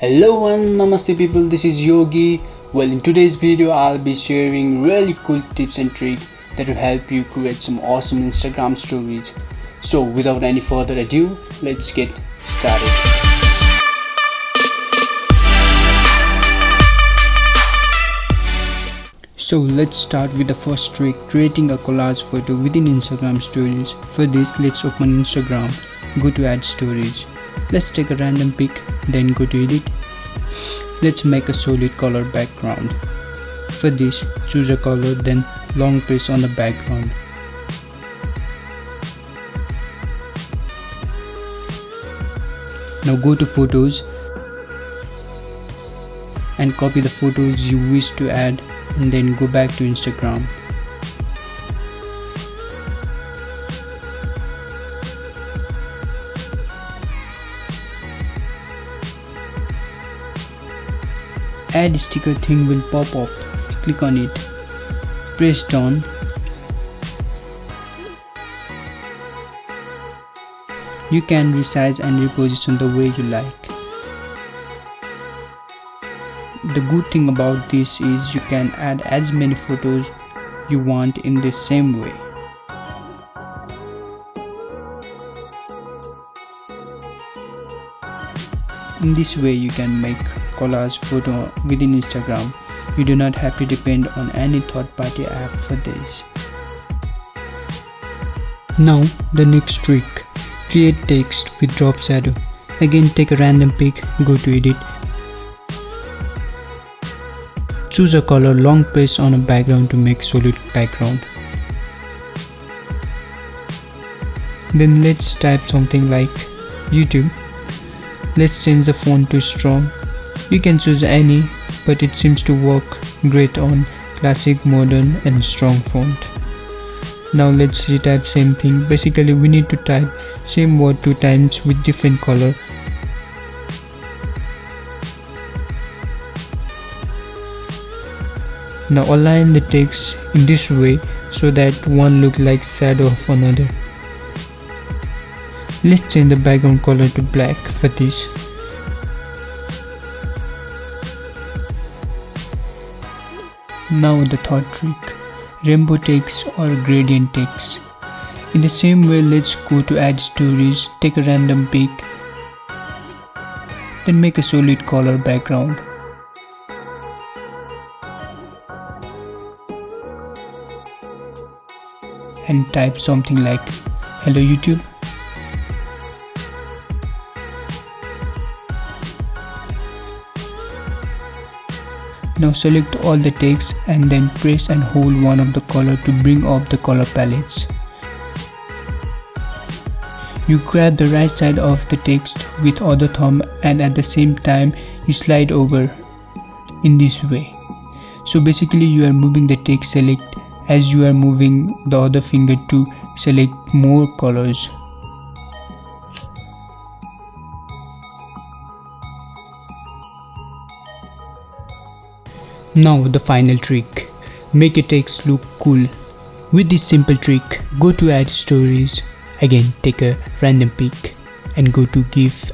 Hello and namaste people, this is Yogi. Well, in today's video I'll be sharing really cool tips and tricks that will help you create some awesome Instagram stories. So without any further ado, let's get started. So let's start with the first trick, creating a collage photo within Instagram stories. For this, let's open Instagram, go to add stories. Let's take a random pic, then go to edit. Let's make a solid color background. For this, choose a color, then long press on the background. Now go to photos and copy the photos you wish to add, and then go back to Instagram. Add sticker thing will pop up. Click on it. Press down. You can resize and reposition the way you like. The good thing about this is you can add as many photos you want in the same way. In this way you can make collage photo within Instagram. You do not have to depend on any third-party app for this. Now the next trick, create text with drop shadow. Again, take a random pic, go to edit. Choose a color, long press on a background to make solid background. Then let's type something like YouTube. Let's change the font to strong. You can choose any, but it seems to work great on classic, modern and strong font. Now let's retype same thing. Basically we need to type same word 2 times with different color. Now align the text in this way so that one look like shadow of another. Let's change the background color to black for this. Now the third trick, rainbow text or gradient text. In the same way, let's go to add stories, take a random pic, then make a solid color background. And type something like hello YouTube. Now select all the text and then press and hold one of the color to bring up the color palettes. You grab the right side of the text with other thumb and at the same time you slide over in this way. So basically you are moving the text select as you are moving the other finger to select more colors. Now the final trick, make your text look cool. With this simple trick, go to add stories, again take a random pic and go to GIF.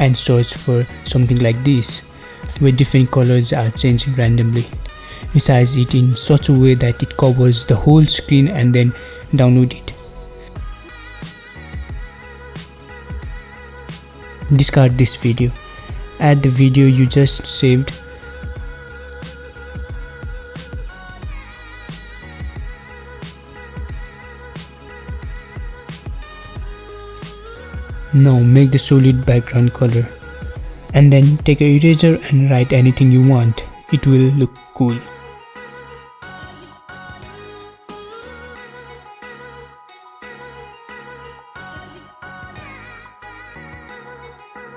And search for something like this, where different colors are changing randomly. Resize it in such a way that it covers the whole screen and then download it. Discard this video, add the video you just saved. Now make the solid background color and then take an eraser and write anything you want. It will look cool.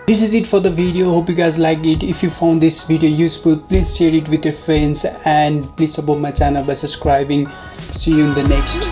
This is it for the video. Hope you guys liked it. If you found this video useful, please share it with your friends and please support my channel by subscribing. See you in the next